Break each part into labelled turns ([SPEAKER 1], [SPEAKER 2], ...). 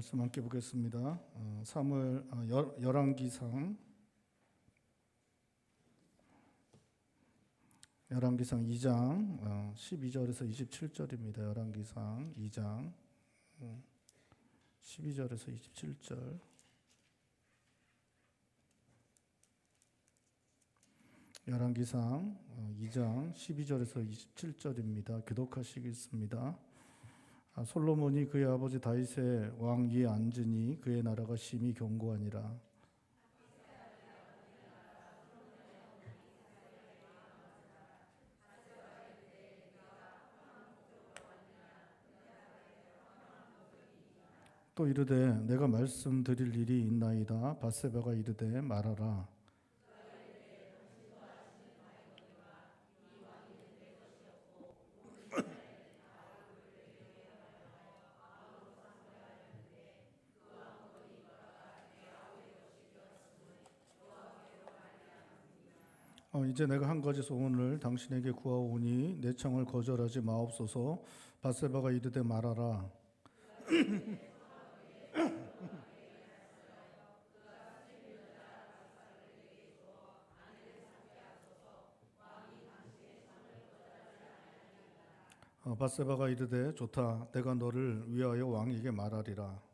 [SPEAKER 1] 말씀 함께 보겠습니다. 사무엘 열왕기상 2장 12절에서 27절입니다. 열왕기상 2장 12절에서 27절. 열왕기상 2장 12절에서 27절입니다. 교독하시겠습니다. 솔로몬이 그의 아버지 다윗의 왕위에 앉으니 그의 나라가 심히 견고하니라. 또 이르되 내가 말씀드릴 일이 있나이다. 밧세바가 이르되 말하라. 이제 내가 한 가지 소원을 당신에게 구하오니 내 청을 거절하지 마옵소서. 밧세바가 이르되 말하라. 밧세바가 이르되 좋다. 내가 너를 위하여 왕에게 말하리라.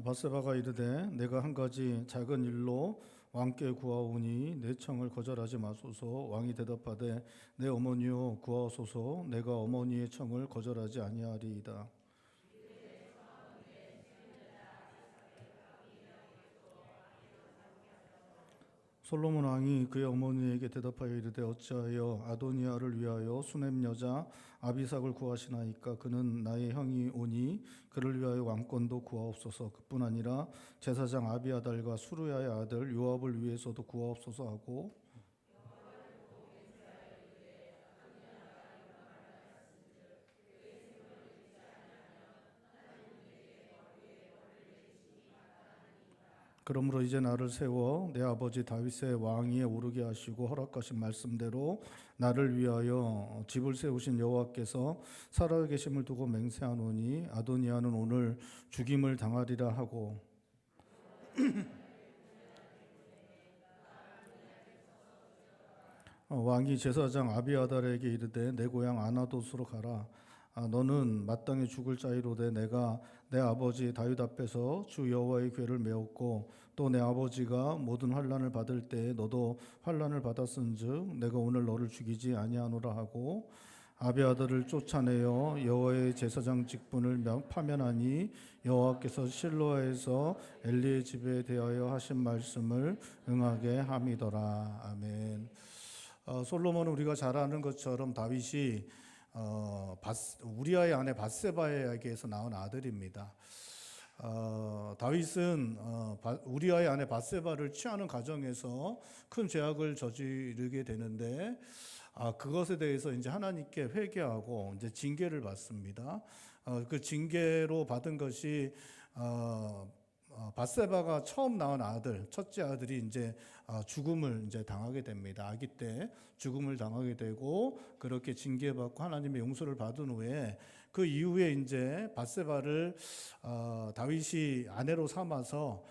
[SPEAKER 1] 밧세바가 이르되 내가 한 가지 작은 일로 왕께 구하오니 내 청을 거절하지 마소서. 왕이 대답하되 내 어머니여 구하소서. 내가 어머니의 청을 거절하지 아니하리이다. 솔로몬 왕이 그의 어머니에게 대답하여 이르되 어찌하여 아도니아를 위하여 수넴 여자 아비삭을 구하시나이까. 그는 나의 형이 오니 그를 위하여 왕권도 구하옵소서. 그뿐 아니라 제사장 아비아달과 수르야의 아들 요압을 위해서도 구하옵소서 하고 그러므로 이제 나를 세워 내 아버지 다윗의 왕위에 오르게 하시고 허락하신 말씀대로 나를 위하여 집을 세우신 여호와께서 살아계심을 두고 맹세하노니 아도니아는 오늘 죽임을 당하리라 하고 왕이 제사장 아비아달에게 이르되 내 고향 아나돗으로 가라. 너는 마땅히 죽을 자이로되 내가 내 아버지 다윗 앞에서 주 여호와의 궤를 메었고 또 내 아버지가 모든 환난을 받을 때에 너도 환난을 받았은즉 내가 오늘 너를 죽이지 아니하노라 하고 아비아달을 쫓아내어 여호와의 제사장 직분을 파면하니 여호와께서 실로아에서 엘리의 집에 대하여 하신 말씀을 응하게 함이더라. 아멘. 솔로몬은 우리가 잘 아는 것처럼 다윗이 우리아의 아내 밧세바에게서 나온 아들입니다. 다윗은 우리아의 아내 밧세바를 취하는 과정에서 큰 죄악을 저지르게 되는데 그것에 대해서 이제 하나님께 회개하고 이제 징계를 받습니다. 그 징계로 받은 것이 밧세바가 처음 낳은 아들, 첫째 아들이 이제 죽음을 이제 당하게 됩니다. 아기 때 죽음을 당하게 되고 그렇게 징계받고 하나님의 용서를 받은 후에 그 이후에 이제 밧세바를 다윗이 아내로 삼아서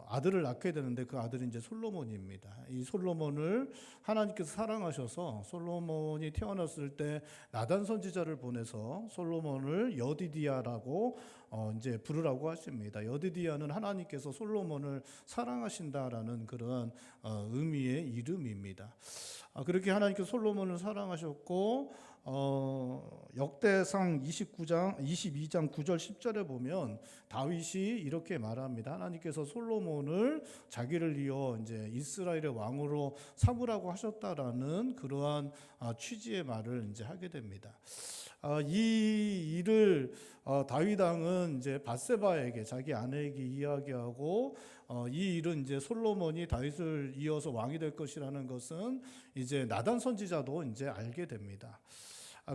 [SPEAKER 1] 아들을 낳게 되는데 그 아들이 이제 솔로몬입니다. 이 솔로몬을 하나님께서 사랑하셔서 솔로몬이 태어났을 때 나단 선지자를 보내서 솔로몬을 여디디아라고 이제 부르라고 하십니다. 여디디아는 하나님께서 솔로몬을 사랑하신다라는 그런 의미의 이름입니다. 그렇게 하나님께서 솔로몬을 사랑하셨고 역대상 22장 9절 10절에 보면 다윗이 이렇게 말합니다. 하나님께서 솔로몬을 자기를 이어 이제 이스라엘의 왕으로 삼으라고 하셨다라는 그러한 취지의 말을 이제 하게 됩니다. 이 일을 다윗 왕은 이제 밧세바에게 자기 아내에게 이야기하고 이 일은 이제 솔로몬이 다윗을 이어서 왕이 될 것이라는 것은 이제 나단 선지자도 이제 알게 됩니다.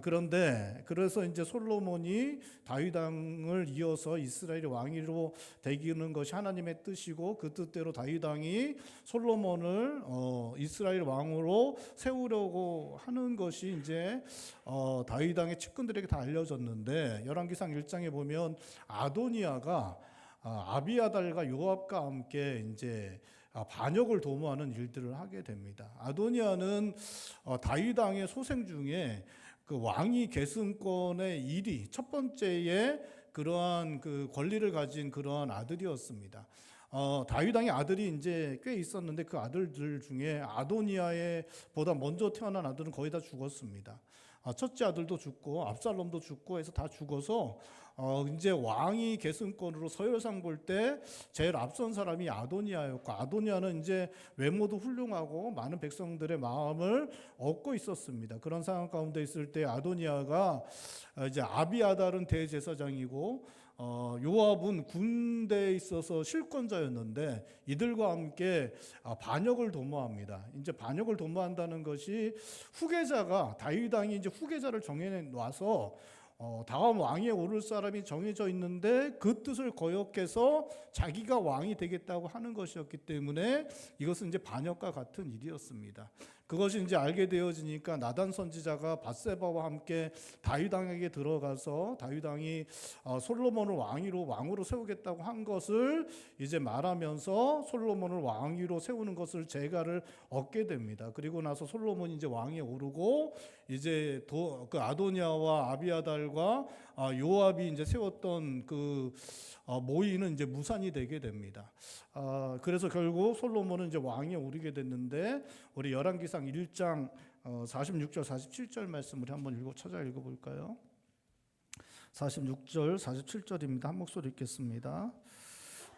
[SPEAKER 1] 그런데 그래서 이제 솔로몬이 다윗 왕을 이어서 이스라엘의 왕위로 되기는 것이 하나님의 뜻이고, 그 뜻대로 다윗 왕이 솔로몬을 이스라엘 왕으로 세우려고 하는 것이 이제 다윗 왕의 측근들에게 다 알려졌는데, 열왕기상 1장에 보면 아도니아가 아비아달과 요압과 함께 이제 반역을 도모하는 일들을 하게 됩니다. 아도니아는 다윗 왕의 소생 중에 그 왕위 계승권의 1위, 첫 번째의 그러한 그 권리를 가진 그러한 아들이었습니다. 다윗 왕의 아들이 이제 꽤 있었는데, 그 아들들 중에 아도니아의 보다 먼저 태어난 아들은 거의 다 죽었습니다. 첫째 아들도 죽고 압살롬도 죽고 해서 다 죽어서 이제 왕위 계승권으로 서열상 볼 때 제일 앞선 사람이 아도니아였고, 아도니아는 이제 외모도 훌륭하고 많은 백성들의 마음을 얻고 있었습니다. 그런 상황 가운데 있을 때 아도니아가 이제 아비아달은 대제사장이고 요압은 군대에 있어서 실권자였는데, 이들과 함께 반역을 도모합니다. 이제 반역을 도모한다는 것이 후계자가, 다윗 왕이 이제 후계자를 정해 놔서 다음 왕위에 오를 사람이 정해져 있는데 그 뜻을 거역해서 자기가 왕이 되겠다고 하는 것이었기 때문에 이것은 이제 반역과 같은 일이었습니다. 그것이 이제 알게 되어지니까 나단 선지자가 밧세바와 함께 다윗 왕에게 들어가서 다윗 왕이 솔로몬을 왕으로 세우겠다고 한 것을 이제 말하면서 솔로몬을 왕위로 세우는 것을 재가를 얻게 됩니다. 그리고 나서 솔로몬이 이제 왕위에 오르고 이제 그 아도니아와 아비아달과 요압이 이제 세웠던 그 모의는 이제 무산이 되게 됩니다. 그래서 결국 솔로몬은 이제 왕위에 오르게 됐는데, 우리 열왕기상 1장 46절 47절 말씀을 한번 찾아 읽어볼까요? 46절 47절입니다. 한 목소리 읽겠습니다.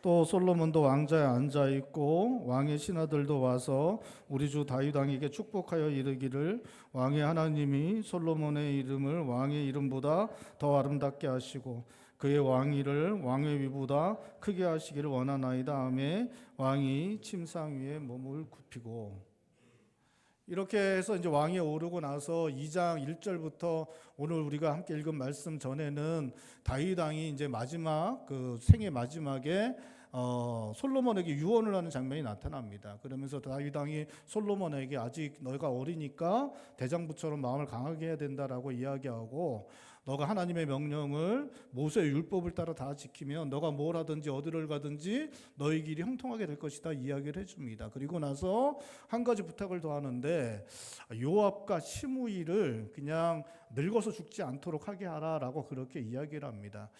[SPEAKER 1] 또 솔로몬도 왕자에 앉아 있고 왕의 신하들도 와서 우리 주 다윗 왕에게 축복하여 이르기를, 왕의 하나님이 솔로몬의 이름을 왕의 이름보다 더 아름답게 하시고 그의 왕위를 왕의 위보다 크게 하시기를 원하나이다 하매 왕이 침상 위에 몸을 굽히고. 이렇게 해서 이제 왕위에 오르고 나서 2장 1절부터 오늘 우리가 함께 읽은 말씀 전에는 다윗 왕이 이제 마지막 그 생의 마지막에 솔로몬에게 유언을 하는 장면이 나타납니다. 그러면서 다윗 왕이 솔로몬에게 아직 너희가 어리니까 대장부처럼 마음을 강하게 해야 된다라고 이야기하고, 너가 하나님의 명령을 모세의 율법을 따라 다 지키면 너가 뭘 하든지 어디를 가든지 너희 길이 형통하게 될 것이다 이야기를 해줍니다. 그리고 나서 한 가지 부탁을 더 하는데, 요압과 시므이를 그냥 늙어서 죽지 않도록 하게 하라라고 그렇게 이야기를 합니다.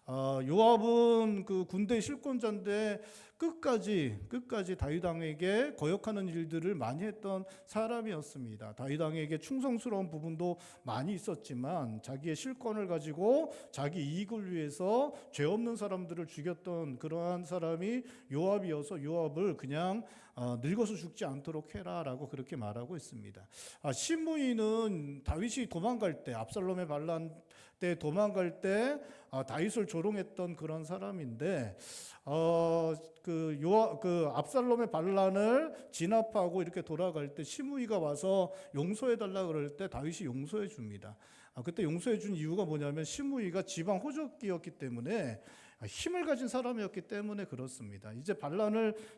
[SPEAKER 1] 요압은 그 군대 실권자인데 끝까지 다윗 왕에게 거역하는 일들을 많이 했던 사람이었습니다. 다윗 왕에게 충성스러운 부분도 많이 있었지만 자기의 실권을 가지고 자기 이익을 위해서 죄 없는 사람들을 죽였던 그러한 사람이 요압이어서 요압을 그냥 늙어서 죽지 않도록 해라라고 그렇게 말하고 있습니다. 시므이는 다윗이 도망갈 때, 압살롬의 반란 때 도망갈 때 다윗을 조롱했던 그런 사람인데, 그 압살롬의 반란을 진압하고 이렇게 돌아갈 때 시므이가 와서 용서해 달라 그럴 때 다윗이 용서해 줍니다. 그때 용서해 준 이유가 뭐냐면 시므이가 지방 호족이었기 때문에, 힘을 가진 사람이었기 때문에 그렇습니다. 이제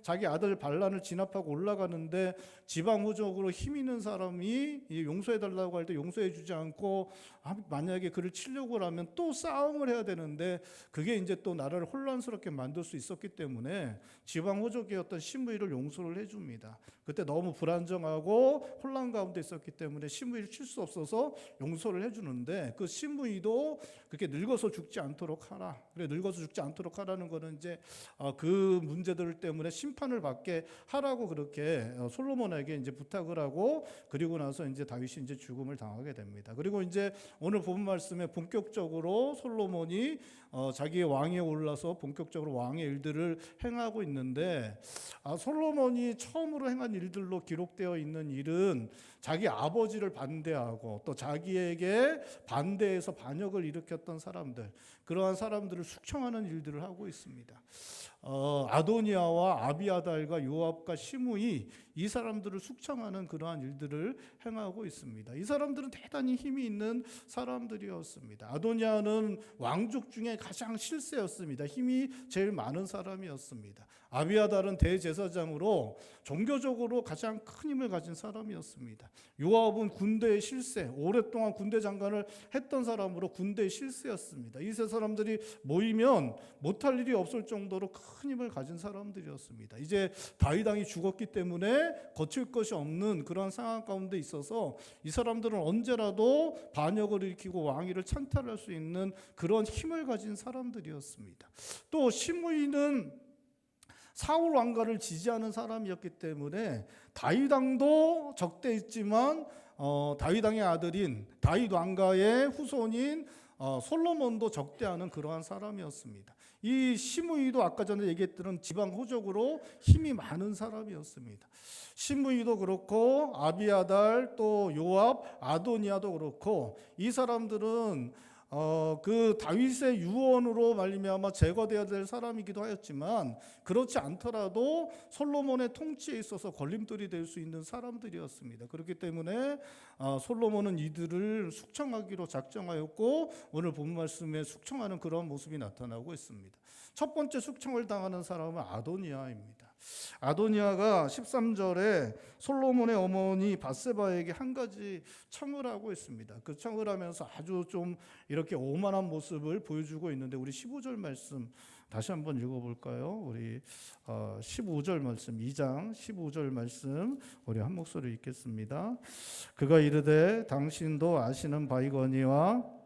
[SPEAKER 1] 자기 아들 반란을 진압하고 올라가는데 지방 호족으로 힘 있는 사람이 용서해 달라고 할 때 용서해 주지 않고 만약에 그를 치려고 하면 또 싸움을 해야 되는데, 그게 이제 또 나라를 혼란스럽게 만들 수 있었기 때문에 지방 호족이었던 시므이를 용서를 해줍니다. 그때 너무 불안정하고 혼란 가운데 있었기 때문에 시므이를 칠 수 없어서 용서를 해주는데, 그 시므이도 그렇게 늙어서 죽지 않도록 하라. 그래, 늙어서 죽지 않도록 하라는 거는 이제 그 문제들 때문에 심판을 받게 하라고 그렇게 솔로몬에게 이제 부탁을 하고, 그리고 나서 이제 다윗이 이제 죽음을 당하게 됩니다. 그리고 이제 오늘 본 말씀에 본격적으로 솔로몬이 자기의 왕위에 올라서 본격적으로 왕의 일들을 행하고 있는데, 솔로몬이 처음으로 행한 일들로 기록되어 있는 일은 자기 아버지를 반대하고 또 자기에게 반대해서 반역을 일으켰던 사람들, 그러한 사람들을 숙청하는 일들을 하고 있습니다. 아도니아와 아비아달과 요압과 시므이 이 사람들을 숙청하는 그러한 일들을 행하고 있습니다. 이 사람들은 대단히 힘이 있는 사람들이었습니다. 아도니아는 왕족 중에 가장 실세였습니다. 힘이 제일 많은 사람이었습니다. 아비아달은 대제사장으로 종교적으로 가장 큰 힘을 가진 사람이었습니다. 요압은 군대의 실세, 오랫동안 군대 장관을 했던 사람으로 군대의 실세였습니다. 이 세 사람들이 모이면 못할 일이 없을 정도로 큰 힘을 가진 사람들이었습니다. 이제 다윗 왕이 죽었기 때문에 거칠 것이 없는 그런 상황 가운데 있어서 이 사람들은 언제라도 반역을 일으키고 왕위를 찬탈할 수 있는 그런 힘을 가진 사람들이었습니다. 또 시므이는 사울 왕가를 지지하는 사람이었기 때문에 다윗 왕도 적대했지만 다윗 왕의 아들인 다윗 왕가의 후손인 솔로몬도 적대하는 그러한 사람이었습니다. 이 시므이도 아까 전에 얘기했던 지방 호족으로 힘이 많은 사람이었습니다. 시므이도 그렇고 아비아달 또 요압 아도니아도 그렇고 이 사람들은 그 다윗의 유언으로 말미암아 제거되어야 될 사람이기도 하였지만 그렇지 않더라도 솔로몬의 통치에 있어서 걸림돌이 될 수 있는 사람들이었습니다. 그렇기 때문에 솔로몬은 이들을 숙청하기로 작정하였고 오늘 본 말씀에 숙청하는 그런 모습이 나타나고 있습니다. 첫 번째 숙청을 당하는 사람은 아도니아입니다. 아도니아가 13절에 솔로몬의 어머니 밧세바에게 한 가지 청을 하고 있습니다. 그 청을 하면서 아주 좀 이렇게 오만한 모습을 보여주고 있는데 우리 15절 말씀 다시 한번 읽어볼까요? 우리 15절 말씀 2장 15절 말씀 우리 한 목소리 읽겠습니다. 그가 이르되 당신도 아시는 바이거니와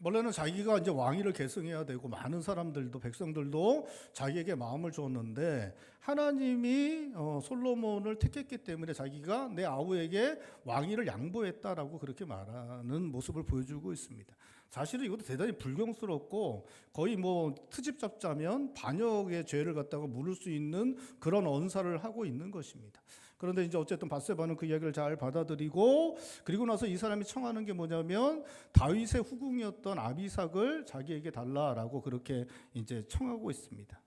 [SPEAKER 1] 원래는 자기가 이제 왕위를 계승해야 되고 많은 사람들도 백성들도 자기에게 마음을 줬는데 하나님이 솔로몬을 택했기 때문에 자기가 내 아우에게 왕위를 양보했다라고 그렇게 말하는 모습을 보여주고 있습니다. 사실은 이것도 대단히 불경스럽고 거의 뭐 트집 잡자면 반역의 죄를 갖다가 물을 수 있는 그런 언사를 하고 있는 것입니다. 그런데 이제 어쨌든 밧세바는 그 이야기를 잘 받아들이고 그리고 나서 이 사람이 청하는 게 뭐냐면 다윗의 후궁이었던 아비삭을 자기에게 달라라고 그렇게 이제 청하고 있습니다.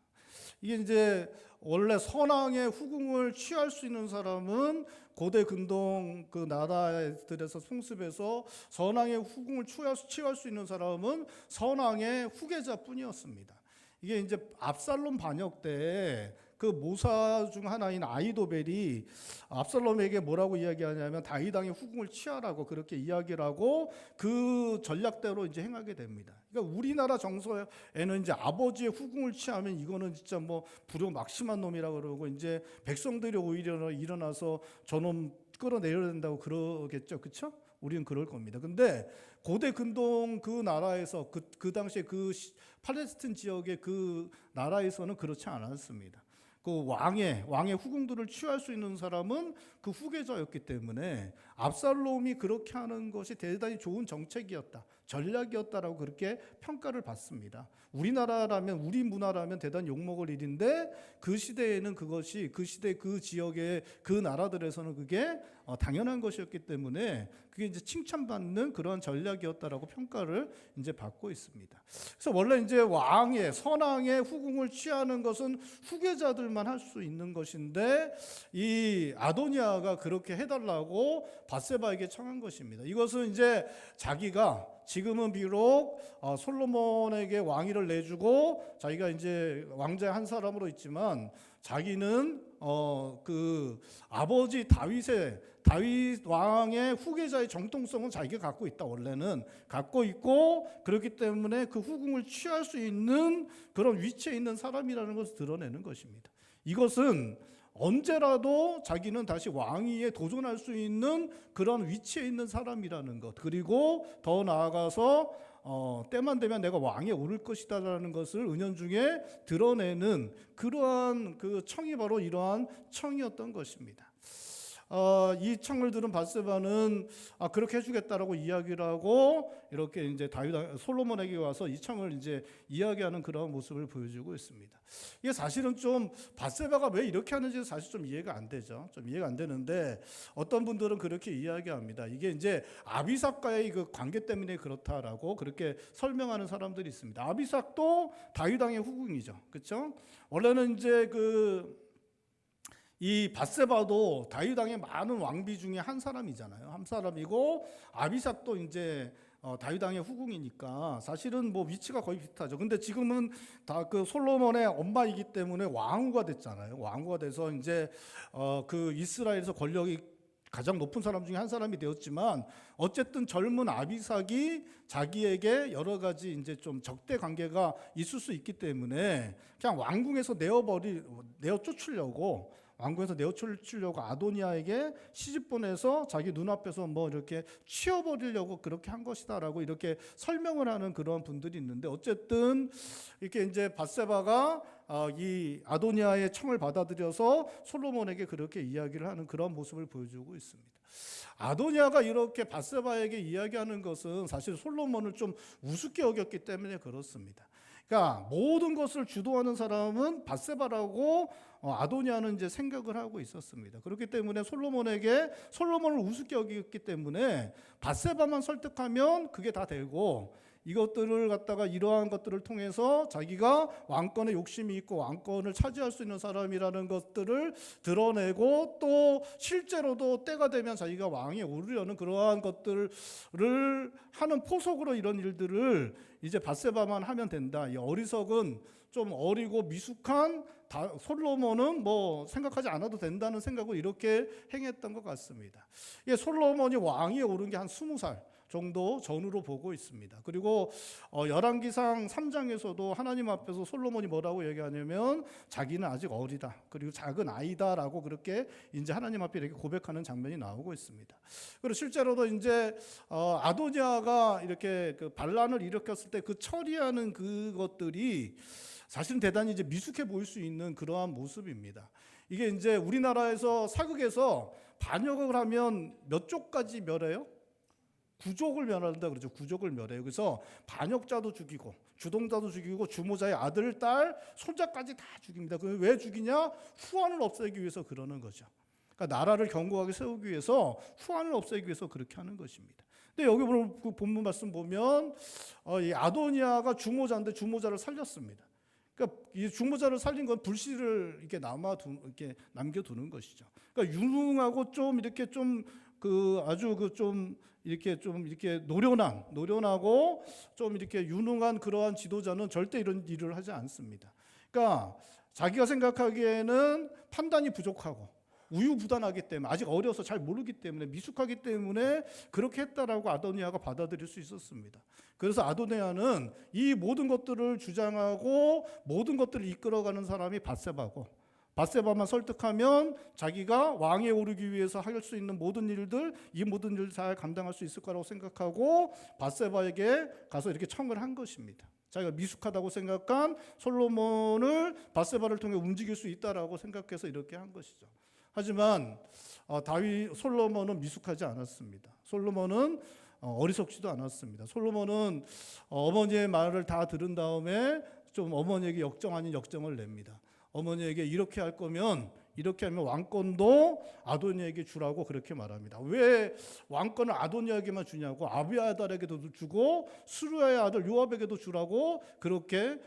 [SPEAKER 1] 이게 이제 원래 선왕의 후궁을 취할 수 있는 사람은 고대 근동 그 나라들에서 풍습에서 선왕의 후궁을 취할 수 있는 사람은 선왕의 후계자뿐이었습니다. 이게 이제 압살롬 반역 때 그 모사 중 하나인 아히도벨이 압살롬에게 뭐라고 이야기하냐면 다윗 왕의 후궁을 취하라고 그렇게 이야기를 하고 그 전략대로 이제 행하게 됩니다. 그러니까 우리나라 정서에는 이제 아버지의 후궁을 취하면 이거는 진짜 뭐 불효막심한 놈이라 그러고 이제 백성들이 오히려 일어나서 저놈 끌어내려야 된다고 그러겠죠, 그렇죠? 우리는 그럴 겁니다. 근데 고대 근동 그 나라에서 그 당시에 그 팔레스틴 지역의 그 나라에서는 그렇지 않았습니다. 그 왕의 후궁들을 취할 수 있는 사람은 그 후계자였기 때문에 압살롬이 그렇게 하는 것이 대단히 좋은 정책이었다, 전략이었다라고 그렇게 평가를 받습니다. 우리나라라면 우리 문화라면 대단히 욕먹을 일인데 그 시대에는 그것이 그 시대 그 지역의 그 나라들에서는 그게 당연한 것이었기 때문에 그게 이제 칭찬받는 그런 전략이었다라고 평가를 이제 받고 있습니다. 그래서 원래 이제 선왕의 후궁을 취하는 것은 후계자들만 할 수 있는 것인데 이 아도니아가 그렇게 해달라고 밧세바에게 청한 것입니다. 이것은 이제 자기가 지금은 비록 솔로몬에게 왕위를 내주고 자기가 이제 왕자의 한 사람으로 있지만 자기는 그 아버지 다윗 왕의 후계자의 정통성은 자기가 갖고 있다. 원래는 갖고 있고 그렇기 때문에 그 후궁을 취할 수 있는 그런 위치에 있는 사람이라는 것을 드러내는 것입니다. 이것은 언제라도 자기는 다시 왕위에 도전할 수 있는 그런 위치에 있는 사람이라는 것, 그리고 더 나아가서 때만 되면 내가 왕에 오를 것이다라는 것을 은연중에 드러내는 그러한 그 청이 바로 이러한 청이었던 것입니다. 이 청을 들은 바세바는 그렇게 해주겠다라고 이야기를 하고 이렇게 이제 솔로몬에게 와서 이 청을 이제 이야기하는 그런 모습을 보여주고 있습니다. 이게 사실은 좀 바세바가 왜 이렇게 하는지 사실 좀 이해가 안 되죠. 좀 이해가 안 되는데 어떤 분들은 그렇게 이야기합니다. 이게 이제 아비삭과의 그 관계 때문에 그렇다라고 그렇게 설명하는 사람들이 있습니다. 아비삭도 다윗 왕의 후궁이죠, 그렇죠? 원래는 이제 이 밧세바도 다윗 왕의 많은 왕비 중에 한 사람이잖아요. 한 사람이고 아비삭도 이제 다윗 왕의 후궁이니까 사실은 뭐 위치가 거의 비슷하죠. 근데 지금은 다 그 솔로몬의 엄마이기 때문에 왕후가 됐잖아요. 왕후가 돼서 이제 그 이스라엘에서 권력이 가장 높은 사람 중에 한 사람이 되었지만 어쨌든 젊은 아비삭이 자기에게 여러 가지 이제 좀 적대 관계가 있을 수 있기 때문에 그냥 왕궁에서 내어 쫓으려고 왕궁에서 내어 쫓으려고 아도니아에게 시집 보내서 자기 눈앞에서 뭐 이렇게 치워버리려고 그렇게 한 것이다라고 이렇게 설명을 하는 그런 분들이 있는데 어쨌든 이렇게 이제 밧세바가 이 아도니아의 청을 받아들여서 솔로몬에게 그렇게 이야기를 하는 그런 모습을 보여주고 있습니다. 아도니아가 이렇게 밧세바에게 이야기하는 것은 사실 솔로몬을 좀 우습게 여겼기 때문에 그렇습니다. 그러니까 모든 것을 주도하는 사람은 밧세바라고 아도니아는 이제 생각을 하고 있었습니다. 그렇기 때문에 솔로몬을 우습게 여겼기 때문에 밧세바만 설득하면 그게 다 되고 이것들을 갖다가 이러한 것들을 통해서 자기가 왕권에 욕심이 있고 왕권을 차지할 수 있는 사람이라는 것들을 드러내고 또 실제로도 때가 되면 자기가 왕에 오르려는 그러한 것들을 하는 포석으로 이런 일들을 이제 밧세바만 하면 된다. 이 어리석은 좀 어리고 미숙한 솔로몬은 뭐 생각하지 않아도 된다는 생각을 이렇게 행했던 것 같습니다. 솔로몬이 왕위에 오른 게 한 20살 정도 전후로 보고 있습니다. 그리고 열왕기상 3장에서도 하나님 앞에서 솔로몬이 뭐라고 얘기하냐면 자기는 아직 어리다. 그리고 작은 아이다라고 그렇게 이제 하나님 앞에 이렇게 고백하는 장면이 나오고 있습니다. 그리고 실제로도 이제 아도니아가 이렇게 그 반란을 일으켰을 때 그 처리하는 그것들이 사실은 대단히 이제 미숙해 보일 수 있는 그러한 모습입니다. 이게 이제 우리나라에서 사극에서 반역을 하면 몇 족까지 멸해요? 9족을 멸한다 그러죠. 9족을 멸해요. 그래서 반역자도 죽이고 주동자도 죽이고 주모자의 아들, 딸, 손자까지 다 죽입니다. 왜 죽이냐? 후환을 없애기 위해서 그러는 거죠. 그러니까 나라를 견고하게 세우기 위해서 후환을 없애기 위해서 그렇게 하는 것입니다. 근데 여기 그 본문 말씀 보면 이 아도니아가 주모자인데 주모자를 살렸습니다. 그러니까 이 주모자를 살린 건 불씨를 이렇게 이렇게 남겨두는 것이죠. 그러니까 유능하고 좀 이렇게 좀 아주 좀 이렇게 노련하고 좀 이렇게 유능한 그러한 지도자는 절대 이런 일을 하지 않습니다. 그러니까 자기가 생각하기에는 판단이 부족하고 우유부단하기 때문에 아직 어려서 잘 모르기 때문에 미숙하기 때문에 그렇게 했다라고 아도니아가 받아들일 수 있었습니다. 그래서 아도니아는 이 모든 것들을 주장하고 모든 것들을 이끌어가는 사람이 밧세바고 밧세바만 설득하면 자기가 왕에 오르기 위해서 할 수 있는 모든 일들 이 모든 일을 잘 감당할 수 있을 거라고 생각하고 밧세바에게 가서 이렇게 청을 한 것입니다. 자기가 미숙하다고 생각한 솔로몬을 밧세바를 통해 움직일 수 있다라고 생각해서 이렇게 한 것이죠. 하지만 솔로몬은 미숙하지 않았습니다. 솔로몬은 어리석지도 않았습니다. 솔로몬은 어머니의 말을 다 들은 다음에 좀 어머니에게 역정 아닌 역정을 냅니다. 어머니에게 이렇게 할 거면 이렇게 하면 왕권도 아도니아에게 주라고 그렇게 말합니다. 왜 왕권을 아도니아에게만 주냐고 아비아달에게도 주고 스루야의 아들 요압에게도 주라고 그렇게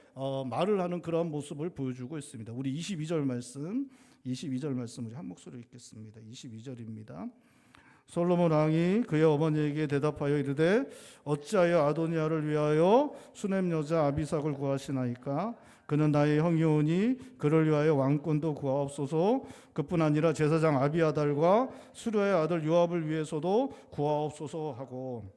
[SPEAKER 1] 말을 하는 그런 모습을 보여주고 있습니다. 우리 22절 말씀 우리 한 목소리로 읽겠습니다. 22절입니다. 솔로몬 왕이 그의 어머니에게 대답하여 이르되 어찌하여 아도니아를 위하여 수넴 여자 아비삭을 구하시나이까? 그는 나의 형이오니 그를 위하여 왕권도 구하옵소서. 그뿐 아니라 제사장 아비아달과 수르의 아들 요압을 위해서도 구하옵소서 하고.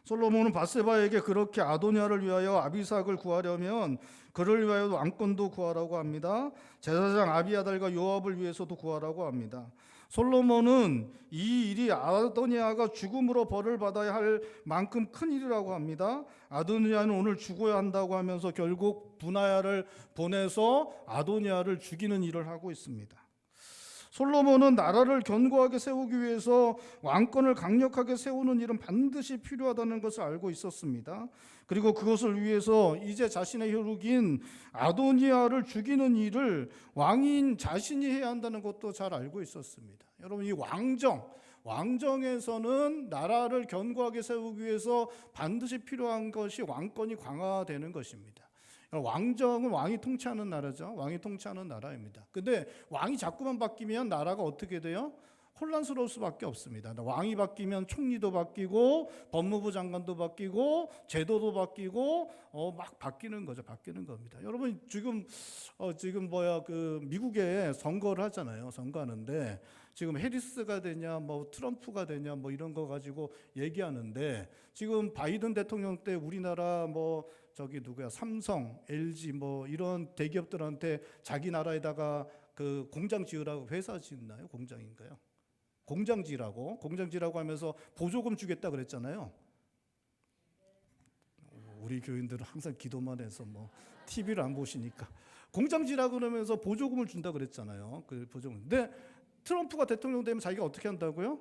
[SPEAKER 1] 솔로몬은 밧세바에게 그렇게 아도니아를 위하여 아비삭을 구하려면 그를 위하여 왕권도 구하라고 합니다. 제사장 아비아달과 요압을 위해서도 구하라고 합니다. 솔로몬은 이 일이 아도니아가 죽음으로 벌을 받아야 할 만큼 큰 일이라고 합니다. 아도니아는 오늘 죽어야 한다고 하면서 결국 분하야를 보내서 아도니아를 죽이는 일을 하고 있습니다.
[SPEAKER 2] 솔로몬은 나라를 견고하게 세우기 위해서 왕권을 강력하게 세우는 일은 반드시 필요하다는 것을 알고 있었습니다. 그리고 그것을 위해서 이제 자신의 혈육인 아도니아를 죽이는 일을 왕인 자신이 해야 한다는 것도 잘 알고 있었습니다. 여러분, 이 왕정에서는 나라를 견고하게 세우기 위해서 반드시 필요한 것이 왕권이 강화되는 것입니다. 왕정은 왕이 통치하는 나라죠. 왕이 통치하는 나라입니다. 근데 왕이 자꾸만 바뀌면 나라가 어떻게 돼요? 혼란스러울 수밖에 없습니다. 왕이 바뀌면 총리도 바뀌고 법무부 장관도 바뀌고 제도도 바뀌고 막 바뀌는 거죠. 바뀌는 겁니다. 여러분, 지금 그 미국에 선거를 하잖아요. 선거하는데 지금 해리스가 되냐 뭐 트럼프가 되냐 뭐 이런 거 가지고 얘기하는데, 지금 바이든 대통령 때 우리나라 뭐 저기 누구야, 삼성, LG 뭐 이런 대기업들한테 자기 나라에다가 그 공장 지으라고, 회사 짓나요? 공장인가요? 공장 지으라고 하면서 보조금 주겠다 그랬잖아요. 우리 교인들은 항상 기도만 해서 뭐 TV를 안 보시니까 공장 지으라고 그러면서 보조금을 준다 그랬잖아요. 그 보조금. 근데 트럼프가 대통령 되면 자기가 어떻게 한다고요?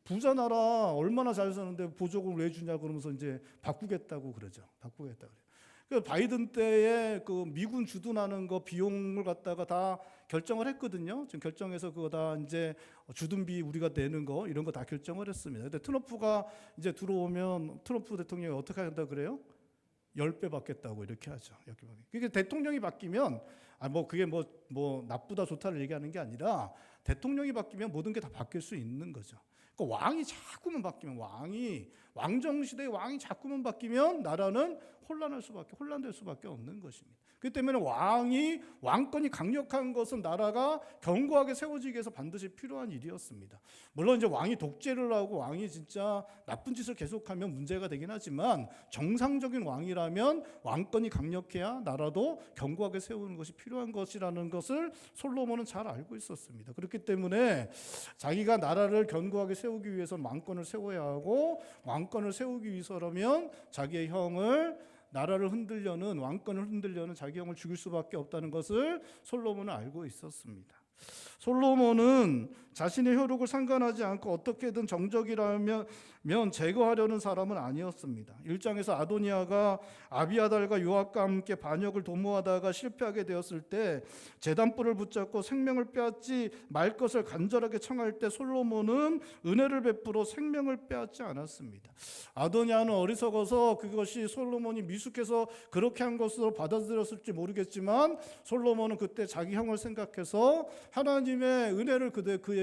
[SPEAKER 2] 부자 나라 얼마나 잘 사는데 보조금을 왜 주냐 그러면서 이제 바꾸겠다고 그러죠. 바꾸겠다 그래요. 그 바이든 때에 그 미군 주둔하는 거 비용을 갖다가 다 결정을 했거든요. 지금 결정해서 그거 다 이제 주둔비 우리가 내는 거 이런 거 다 결정을 했습니다. 근데 트럼프가 이제 들어오면 트럼프 대통령이 어떻게 한다 그래요? 10배 받겠다고 이렇게 하죠. 그게 대통령이 바뀌면 그게 뭐 나쁘다 좋다를 얘기하는 게 아니라 대통령이 바뀌면 모든 게 다 바뀔 수 있는 거죠. 그러니까 왕이 자꾸만 바뀌면 왕정 시대의 왕이 자꾸만 바뀌면 나라는 혼란될 수밖에 없는 것입니다. 그렇기 때문에 왕권이 강력한 것은 나라가 견고하게 세워지기 위해서 반드시 필요한 일이었습니다. 물론 이제 왕이 독재를 하고 왕이 진짜 나쁜 짓을 계속하면 문제가 되긴 하지만, 정상적인 왕이라면 왕권이 강력해야 나라도 견고하게 세우는 것이 필요한 것이라는 것을 솔로몬은 잘 알고 있었습니다. 그렇기 때문에 자기가 나라를 견고하게 세우기 위해서는 왕권을 세워야 하고, 왕권을 세우기 위해서라면 자기의 형을 왕권을 흔들려는 자기 형을 죽일 수밖에 없다는 것을 솔로몬은 알고 있었습니다. 솔로몬은 자신의 혈육을 상관하지 않고 어떻게든 정적이라면 제거하려는 사람은 아니었습니다. 1장에서 아도니아가 아비아달과 요압과 함께 반역을 도모하다가 실패하게 되었을 때 제단불을 붙잡고 생명을 빼앗지 말 것을 간절하게 청할 때 솔로몬은 은혜를 베풀어 생명을 빼앗지 않았습니다. 아도니아는 어리석어서 그것이 솔로몬이 미숙해서 그렇게 한 것으로 받아들였을지 모르겠지만, 솔로몬은 그때 자기 형을 생각해서 하나님의 은혜를 그에게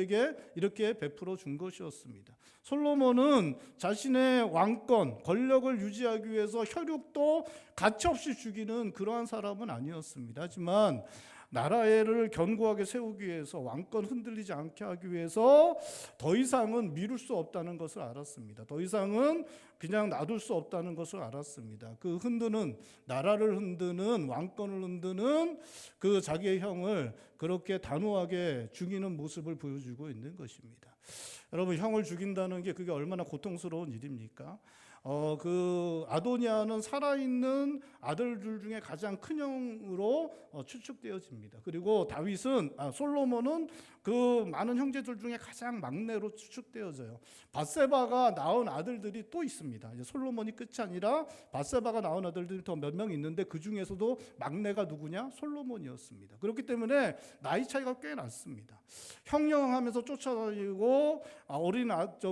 [SPEAKER 2] 이렇게 베풀어 준 것이었습니다. 솔로몬은 자신의 왕권, 권력을 유지하기 위해서 혈육도 가차없이 죽이는 그러한 사람은 아니었습니다. 하지만 나라를 견고하게 세우기 위해서, 왕권 흔들리지 않게 하기 위해서 더 이상은 미룰 수 없다는 것을 알았습니다. 더 이상은 그냥 놔둘 수 없다는 것을 알았습니다. 그 나라를 흔드는, 왕권을 흔드는 그 자기의 형을 그렇게 단호하게 죽이는 모습을 보여주고 있는 것입니다. 여러분, 형을 죽인다는 게 그게 얼마나 고통스러운 일입니까? 그 아도니아는 살아있는 아들들 중에 가장 큰 형으로 추측되어집니다. 그리고 솔로몬은 그 많은 형제들 중에 가장 막내로 추측되어져요. 밧세바가 낳은 아들들이 또 있습니다. 이제 솔로몬이 끝이 아니라 밧세바가 낳은 아들들이 더 몇 명 있는데 그 중에서도 막내가 누구냐? 솔로몬이었습니다. 그렇기 때문에 나이 차이가 꽤 났습니다. 형령하면서 쫓아다니고 어린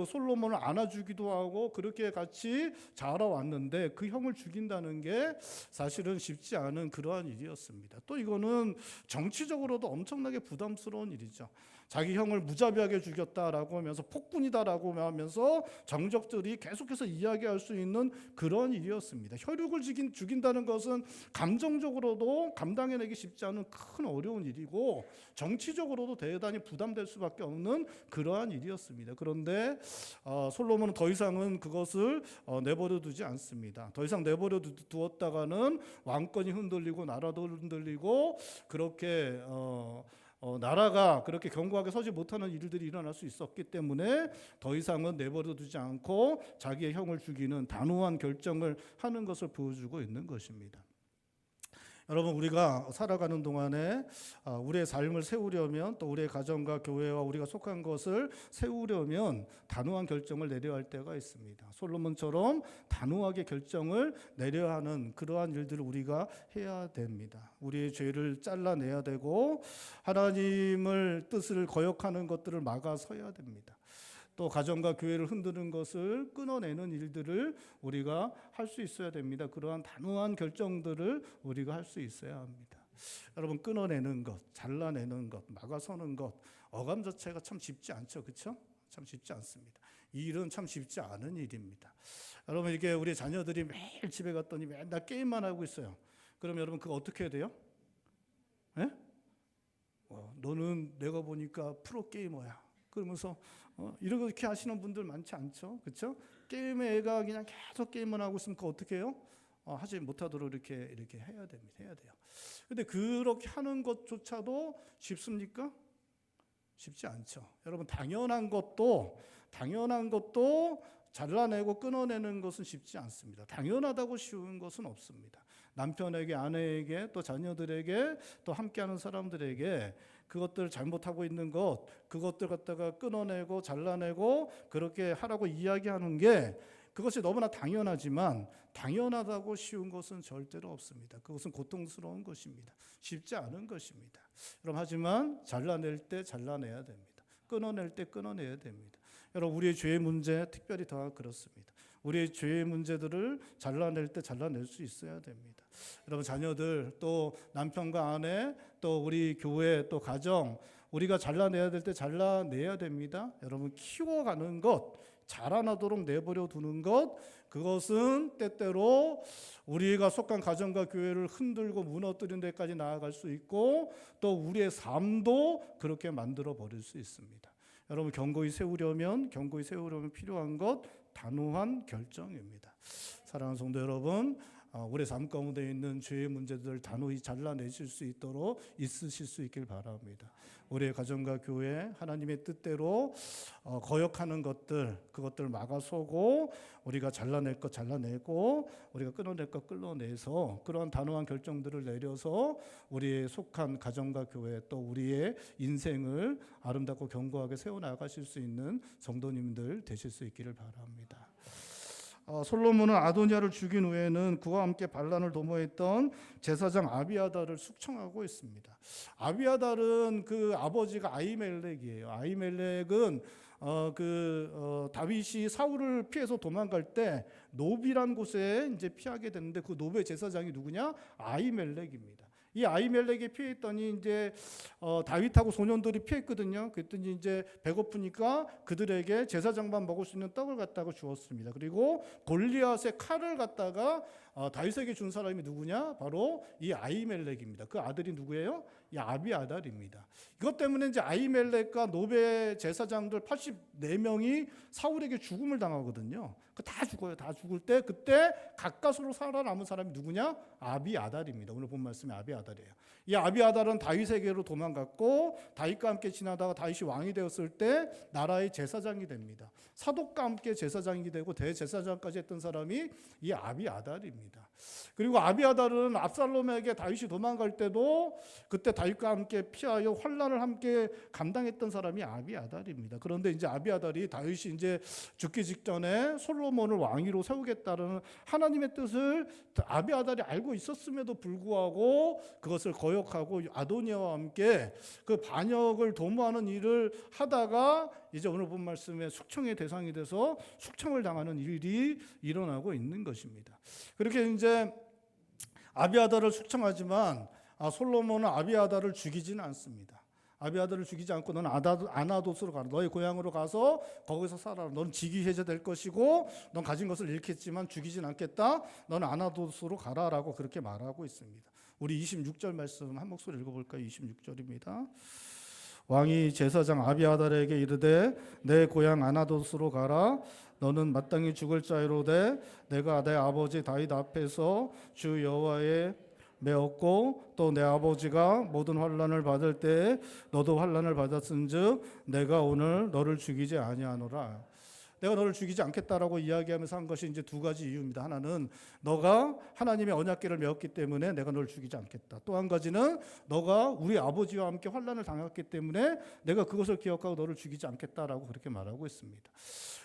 [SPEAKER 2] 솔로몬을 안아주기도 하고 그렇게 같이 자라왔는데, 그 형을 죽인다는 게 사실은 쉽지 않은 그러한 일이었습니다. 또 이거는 정치적으로도 엄청나게 부담스러운 일이죠. 자기 형을 무자비하게 죽였다라고 하면서, 폭군이다라고 하면서 정적들이 계속해서 이야기할 수 있는 그런 일이었습니다. 혈육을 죽인다는 것은 감정적으로도 감당해내기 쉽지 않은 큰 어려운 일이고, 정치적으로도 대단히 부담될 수밖에 없는 그러한 일이었습니다. 그런데 솔로몬은 더 이상은 그것을 내버려 두지 않습니다. 더 이상 내버려 두었다가는 왕권이 흔들리고 나라도 흔들리고, 그렇게 나라가 그렇게 견고하게 서지 못하는 일들이 일어날 수 있었기 때문에 더 이상은 내버려 두지 않고 자기의 형을 죽이는 단호한 결정을 하는 것을 보여주고 있는 것입니다. 여러분 우리가 살아가는 동안에 우리의 삶을 세우려면 또 우리의 가정과 교회와 우리가 속한 것을 세우려면 단호한 결정을 내려야 할 때가 있습니다. 솔로몬처럼 단호하게 결정을 내려야 하는 그러한 일들을 우리가 해야 됩니다. 우리의 죄를 잘라내야 되고 하나님을 뜻을 거역하는 것들을 막아서야 됩니다. 또 가정과 교회를 흔드는 것을 끊어내는 일들을 우리가 할 수 있어야 됩니다. 그러한 단호한 결정들을 우리가 할 수 있어야 합니다. 여러분 끊어내는 것, 잘라내는 것, 막아서는 것, 어감 자체가 참 쉽지 않죠, 그렇죠? 참 쉽지 않습니다. 이 일은 참 쉽지 않은 일입니다. 여러분 이게 우리 자녀들이 매일 집에 갔더니 맨날 게임만 하고 있어요. 그럼 여러분 그거 어떻게 해야 돼요? 예? 너는 내가 보니까 프로 게이머야. 그러면서 이렇게 하시는 분들 많지 않죠, 그렇죠? 게임에 애가 그냥 계속 게임만 하고 있으면 그거 어떻게 해요? 하지 못하도록 이렇게 해야 됩니다. 해야 돼요. 근데 그렇게 하는 것조차도 쉽습니까? 쉽지 않죠. 여러분 당연한 것도 잘라내고 끊어내는 것은 쉽지 않습니다. 당연하다고 쉬운 것은 없습니다. 남편에게, 아내에게, 또 자녀들에게, 또 함께하는 사람들에게 그것들 잘못하고 있는 것, 그것들 갖다가 끊어내고 잘라내고 그렇게 하라고 이야기하는 게 그것이 너무나 당연하지만 당연하다고 쉬운 것은 절대로 없습니다. 그것은 고통스러운 것입니다. 쉽지 않은 것입니다. 여러분 하지만 잘라낼 때 잘라내야 됩니다. 끊어낼 때 끊어내야 됩니다. 여러분 우리의 죄의 문제 특별히 더 그렇습니다. 우리의 죄의 문제들을 잘라낼 때 잘라낼 수 있어야 됩니다. 여러분 자녀들 또 남편과 아내 또 우리 교회 또 가정 우리가 잘라내야 될 때 잘라내야 됩니다. 여러분 키워가는 것 자라나도록 내버려 두는 것 그것은 때때로 우리가 속한 가정과 교회를 흔들고 무너뜨리는 데까지 나아갈 수 있고 또 우리의 삶도 그렇게 만들어 버릴 수 있습니다. 여러분 견고히 세우려면 필요한 것 단호한 결정입니다. 사랑하는 성도 여러분, 우리 삶 가운데 있는 죄의 문제들을 단호히 잘라내실 수 있도록 있으실 수 있길 바랍니다. 우리의 가정과 교회 하나님의 뜻대로 거역하는 것들 그것들을 막아서고 우리가 잘라낼 것 잘라내고 우리가 끊어낼 것 끊어내서 그러한 단호한 결정들을 내려서 우리의 속한 가정과 교회 또 우리의 인생을 아름답고 견고하게 세워나가실 수 있는 성도님들 되실 수 있기를 바랍니다. 솔로몬은 아도니아를 죽인 후에는 그와 함께 반란을 도모했던 제사장 아비아달을 숙청하고 있습니다. 아비아달은 그 아버지가 아히멜렉이에요. 아히멜렉은 다윗이 사울을 피해서 도망갈 때 노비란 곳에 이제 피하게 됐는데 그 노비의 제사장이 누구냐? 아히멜렉입니다. 이 아히멜렉이 피했더니 이제 다윗하고 소년들이 피했거든요. 그랬더니 이제 배고프니까 그들에게 제사장만 먹을 수 있는 떡을 갖다가 주었습니다. 그리고 골리앗의 칼을 갖다가 다윗에게 준 사람이 누구냐? 바로 이 아히멜렉입니다. 그 아들이 누구예요? 이 아비아달입니다. 이것 때문에 이제 아히멜렉과 노베 제사장들 84명이 사울에게 죽음을 당하거든요. 다 죽어요. 다 죽을 때 그때 가까스로 살아남은 사람이 누구냐? 아비아달입니다. 오늘 본 말씀이 아비아달이에요. 이 아비아달은 다윗에게로 도망갔고 다윗과 함께 지나다가 다윗이 왕이 되었을 때 나라의 제사장이 됩니다. 사독과 함께 제사장이 되고 대제사장까지 했던 사람이 이 아비아달입니다. 그리고 아비아달은 압살롬에게 다윗이 도망갈 때도 그때 다윗과 함께 피하여 환난을 함께 감당했던 사람이 아비아달입니다. 그런데 이제 아비아달이 다윗이 이제 죽기 직전에 솔로몬을 왕위로 세우겠다는 하나님의 뜻을 아비아달이 알고 있었음에도 불구하고 그것을 거역하고 아도니아와 함께 그 반역을 도모하는 일을 하다가 이제 오늘 본 말씀에 숙청의 대상이 돼서 숙청을 당하는 일이 일어나고 있는 것입니다. 그렇게 이제 아비아달을 숙청하지만 솔로몬은 아비아달을 죽이지는 않습니다. 아비아달을 죽이지 않고 너는 아나돗으로 가라. 너의 고향으로 가서 거기서 살아라. 넌 직위 해제될 것이고 넌 가진 것을 잃겠지만 죽이진 않겠다. 너는 아나돗으로 가라라고 그렇게 말하고 있습니다. 우리 26절 말씀 한 목소리 읽어볼까요? 26절입니다. 왕이 제사장 아비아달에게 이르되 내 고향 아나돗으로 가라. 너는 마땅히 죽을 자이로되 내가 내 아버지 다윗 앞에서 주 여호와의 매었고 또 내 아버지가 모든 환난을 받을 때에 너도 환난을 받았은즉 내가 오늘 너를 죽이지 아니하노라. 내가 너를 죽이지 않겠다라고 이야기하면서 한 것이 이제 두 가지 이유입니다. 하나는 너가 하나님의 언약궤를 메웠기 때문에 내가 너를 죽이지 않겠다. 또 한 가지는 너가 우리 아버지와 함께 환난을 당했기 때문에 내가 그것을 기억하고 너를 죽이지 않겠다라고 그렇게 말하고 있습니다.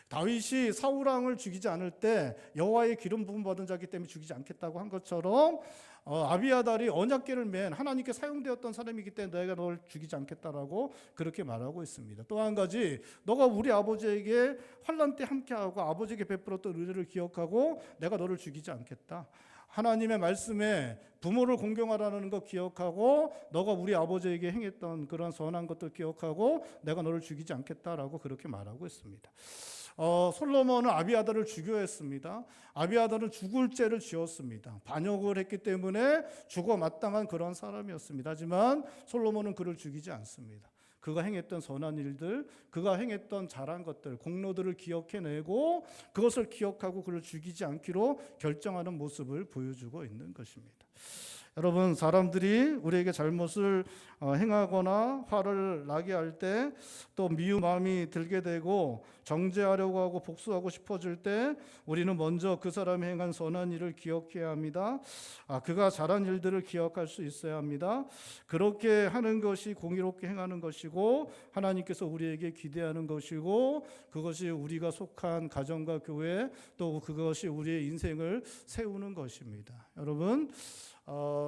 [SPEAKER 2] 다윗이 사울 왕을 죽이지 않을 때 여호와의 기름 부음 받은 자기 때문에 죽이지 않겠다고 한 것처럼 아비아달이 언약궤를 맨 하나님께 사용되었던 사람이기 때문에 내가 너를 죽이지 않겠다라고 그렇게 말하고 있습니다. 또 한 가지, 너가 우리 아버지에게 환난 때 함께하고 아버지에게 베풀었던 의를 기억하고 내가 너를 죽이지 않겠다. 하나님의 말씀에 부모를 공경하라는 것 기억하고 너가 우리 아버지에게 행했던 그런 선한 것들 기억하고 내가 너를 죽이지 않겠다라고 그렇게 말하고 있습니다. 솔로몬은 아비아달을 죽여야 했습니다. 아비아달은 죽을 죄를 지었습니다. 반역을 했기 때문에 죽어 마땅한 그런 사람이었습니다. 하지만 솔로몬은 그를 죽이지 않습니다. 그가 행했던 선한 일들, 그가 행했던 잘한 것들, 공로들을 기억해내고 그것을 기억하고 그를 죽이지 않기로 결정하는 모습을 보여주고 있는 것입니다. 여러분, 사람들이 우리에게 잘못을 행하거나 화를 나게 할 때, 또 미운 마음이 들게 되고 정죄하려고 하고 복수하고 싶어질 때 우리는 먼저 그 사람이 행한 선한 일을 기억해야 합니다. 그가 잘한 일들을 기억할 수 있어야 합니다. 그렇게 하는 것이 공의롭게 행하는 것이고 하나님께서 우리에게 기대하는 것이고 그것이 우리가 속한 가정과 교회, 또 그것이 우리의 인생을 세우는 것입니다. 여러분,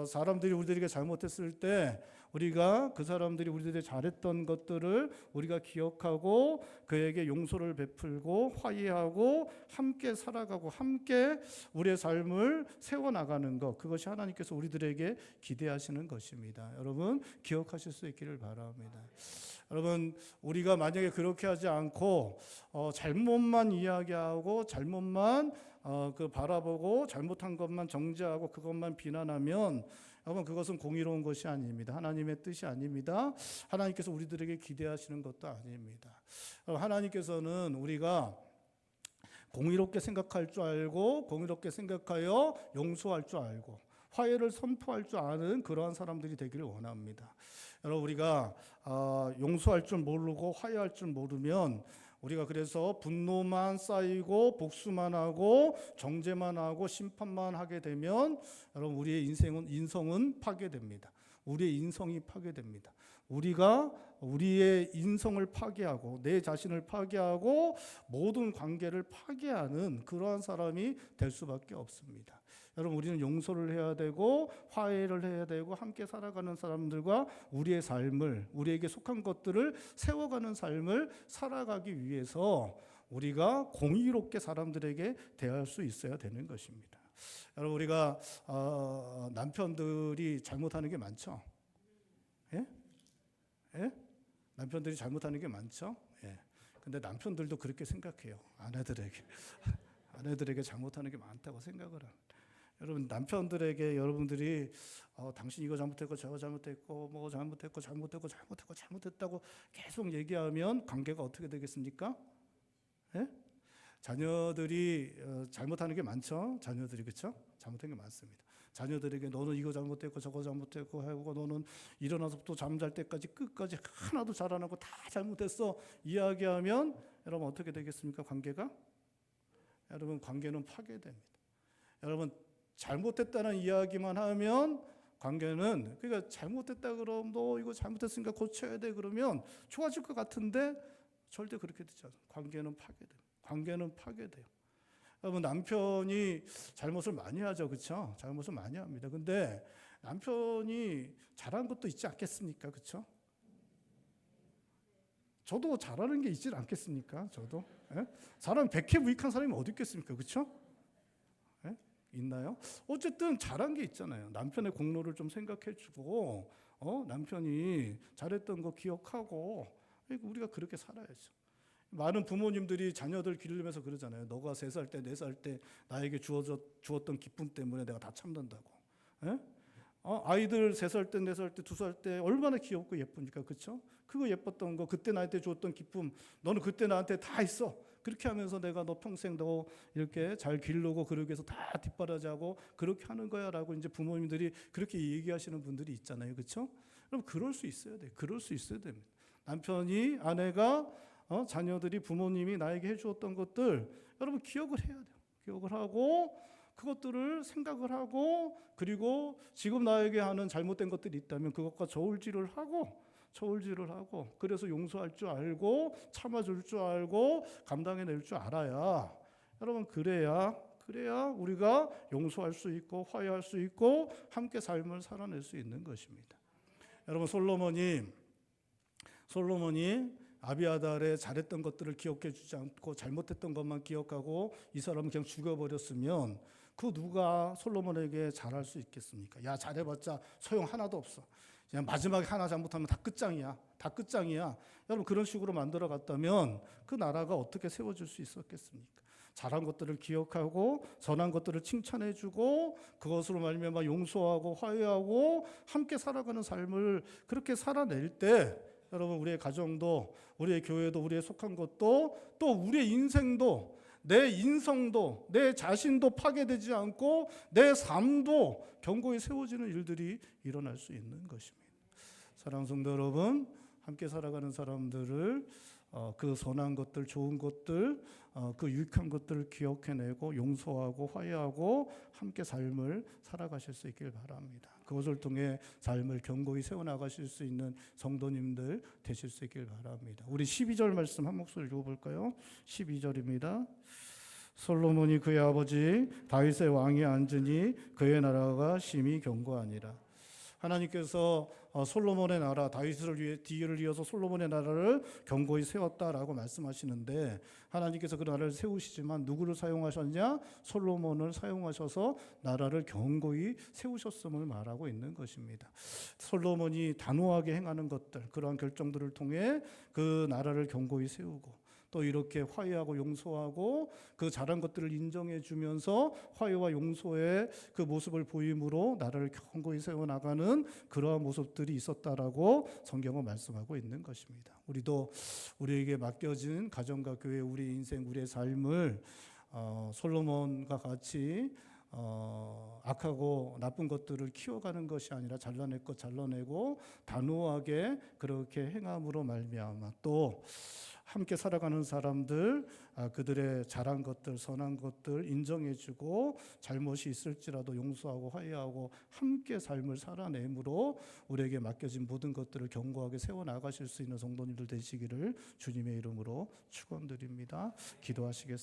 [SPEAKER 2] 사람들이 우리들에게 잘못했을 때 우리가 그 사람들이 우리들에게 잘했던 것들을 우리가 기억하고 그에게 용서를 베풀고 화해하고 함께 살아가고 함께 우리의 삶을 세워나가는 것, 그것이 하나님께서 우리들에게 기대하시는 것입니다. 여러분, 기억하실 수 있기를 바랍니다. 여러분, 우리가 만약에 그렇게 하지 않고 잘못만 이야기하고 잘못만 바라보고 잘못한 것만 정죄하고 그것만 비난하면 여러분, 그것은 공의로운 것이 아닙니다. 하나님의 뜻이 아닙니다. 하나님께서 우리들에게 기대하시는 것도 아닙니다. 하나님께서는 우리가 공의롭게 생각할 줄 알고 공의롭게 생각하여 용서할 줄 알고 화해를 선포할 줄 아는 그러한 사람들이 되기를 원합니다. 여러분, 우리가 용서할 줄 모르고 화해할 줄 모르면 우리가 그래서 분노만 쌓이고 복수만 하고 정죄만 하고 심판만 하게 되면 여러분, 우리의 인성은 파괴됩니다. 우리의 인성이 파괴됩니다. 우리가 우리의 인성을 파괴하고 내 자신을 파괴하고 모든 관계를 파괴하는 그러한 사람이 될 수밖에 없습니다. 여러분, 우리는 용서를 해야 되고 화해를 해야 되고 함께 살아가는 사람들과 우리의 삶을, 우리에게 속한 것들을 세워가는 삶을 살아가기 위해서 우리가 공의롭게 사람들에게 대할 수 있어야 되는 것입니다. 여러분, 우리가 남편들이 잘못하는 게 많죠? 예? 예? 남편들이 잘못하는 게 많죠? 예. 근데 남편들도 그렇게 생각해요. 아내들에게 잘못하는 게 많다고 생각을 합니다. 여러분, 남편들에게 여러분들이 당신 이거 잘못했고 저거 잘못했고 뭐 잘못했다고 계속 얘기하면 관계가 어떻게 되겠습니까? 예? 자녀들이 잘못하는 게 많죠. 자녀들이, 그렇죠? 잘못한 게 많습니다. 자녀들에게 너는 이거 잘못했고 저거 잘못했고 하고 너는 일어나서부터 잠잘 때까지 끝까지 하나도 잘 안 하고 다 잘못했어 이야기하면 여러분 어떻게 되겠습니까? 관계가? 여러분, 관계는 파괴됩니다. 여러분, 잘못했다는 이야기만 하면 관계는, 그러니까 잘못했다 그러면 너 이거 잘못했으니까 고쳐야 돼 그러면 좋아질 것 같은데 절대 그렇게 되지 않아요. 관계는 파괴돼요. 관계는 파괴돼요. 여러분, 남편이 잘못을 많이 하죠, 그렇죠? 잘못을 많이 합니다. 근데 남편이 잘한 것도 있지 않겠습니까, 그렇죠? 저도 잘하는 게 있지 않겠습니까? 저도. 예? 사람 백해무익한 사람이 어디 있겠습니까, 그렇죠? 예? 있나요? 어쨌든 잘한 게 있잖아요. 남편의 공로를 좀 생각해주고, 남편이 잘했던 거 기억하고, 우리가 그렇게 살아야죠. 많은 부모님들이 자녀들 기르면서 그러잖아요. 너가 3살 때, 4살 때 나에게 주었던 기쁨 때문에 내가 다 참는다고. 예? 아이들 3살 때, 4살 때, 2살 때 얼마나 귀엽고 예쁘니까, 그렇죠? 그거 예뻤던 거, 그때 나한테 주었던 기쁨, 너는 그때 나한테 다 있어. 그렇게 하면서 내가 너 평생 너 이렇게 잘 기르고 그러기 위해서 다 뒷바라지하고 그렇게 하는 거야라고 이제 부모님들이 그렇게 얘기하시는 분들이 있잖아요, 그렇죠? 그럼 그럴 수 있어야 돼. 그럴 수 있어야 됩니다. 남편이 아내가 자녀들이 부모님이 나에게 해주었던 것들 여러분 기억을 해야 돼요. 기억을 하고 그것들을 생각을 하고 그리고 지금 나에게 하는 잘못된 것들이 있다면 그것과 저울질을 하고 그래서 용서할 줄 알고 참아줄 줄 알고 감당해낼 줄 알아야 여러분 그래야 우리가 용서할 수 있고 화해할 수 있고 함께 삶을 살아낼 수 있는 것입니다. 여러분 솔로몬이 아비아달의 잘했던 것들을 기억해 주지 않고 잘못했던 것만 기억하고 이 사람은 그냥 죽여버렸으면 그 누가 솔로몬에게 잘할 수 있겠습니까? 야 잘해봤자 소용 하나도 없어. 그냥 마지막에 하나 잘못하면 다 끝장이야. 여러분 그런 식으로 만들어 갔다면 그 나라가 어떻게 세워질 수 있었겠습니까? 잘한 것들을 기억하고 선한 것들을 칭찬해주고 그것으로 말미암아 용서하고 화해하고 함께 살아가는 삶을 그렇게 살아낼 때 여러분 우리의 가정도 우리의 교회도 우리의 속한 것도 또 우리의 인생도 내 인성도 내 자신도 파괴되지 않고 내 삶도 견고히 세워지는 일들이 일어날 수 있는 것입니다. 사랑하는 성도 여러분, 함께 살아가는 사람들을 그 선한 것들, 좋은 것들, 그 유익한 것들을 기억해내고 용서하고 화해하고 함께 삶을 살아가실 수 있길 바랍니다. 그것을 통해 삶을 견고히 세워나가실 수 있는 성도님들 되실 수 있길 바랍니다. 우리 12절 말씀 한 목소리 읽어볼까요? 12절입니다. 솔로몬이 그의 아버지 다윗의 왕이 앉으니 그의 나라가 심히 견고하니라. 하나님께서 솔로몬의 나라 다윗을 위해 뒤를 이어서 솔로몬의 나라를 견고히 세웠다라고 말씀하시는데 하나님께서 그 나라를 세우시지만 누구를 사용하셨냐? 솔로몬을 사용하셔서 나라를 견고히 세우셨음을 말하고 있는 것입니다. 솔로몬이 단호하게 행하는 것들 그러한 결정들을 통해 그 나라를 견고히 세우고 또 이렇게 화해하고 용서하고 그 잘한 것들을 인정해 주면서 화해와 용서의 그 모습을 보임으로 나라를 견고히 세워나가는 그러한 모습들이 있었다라고 성경은 말씀하고 있는 것입니다. 우리도 우리에게 맡겨진 가정과 교회 우리 인생 우리의 삶을 솔로몬과 같이 악하고 나쁜 것들을 키워가는 것이 아니라 잘라낼 것 잘라내고 단호하게 그렇게 행함으로 말미암아 또 함께 살아가는 사람들 그들의 잘한 것들 선한 것들 인정해주고 잘못이 있을지라도 용서하고 화해하고 함께 삶을 살아내므로 우리에게 맡겨진 모든 것들을 견고하게 세워나가실 수 있는 성도님들 되시기를 주님의 이름으로 축원드립니다. 기도하시겠습니다.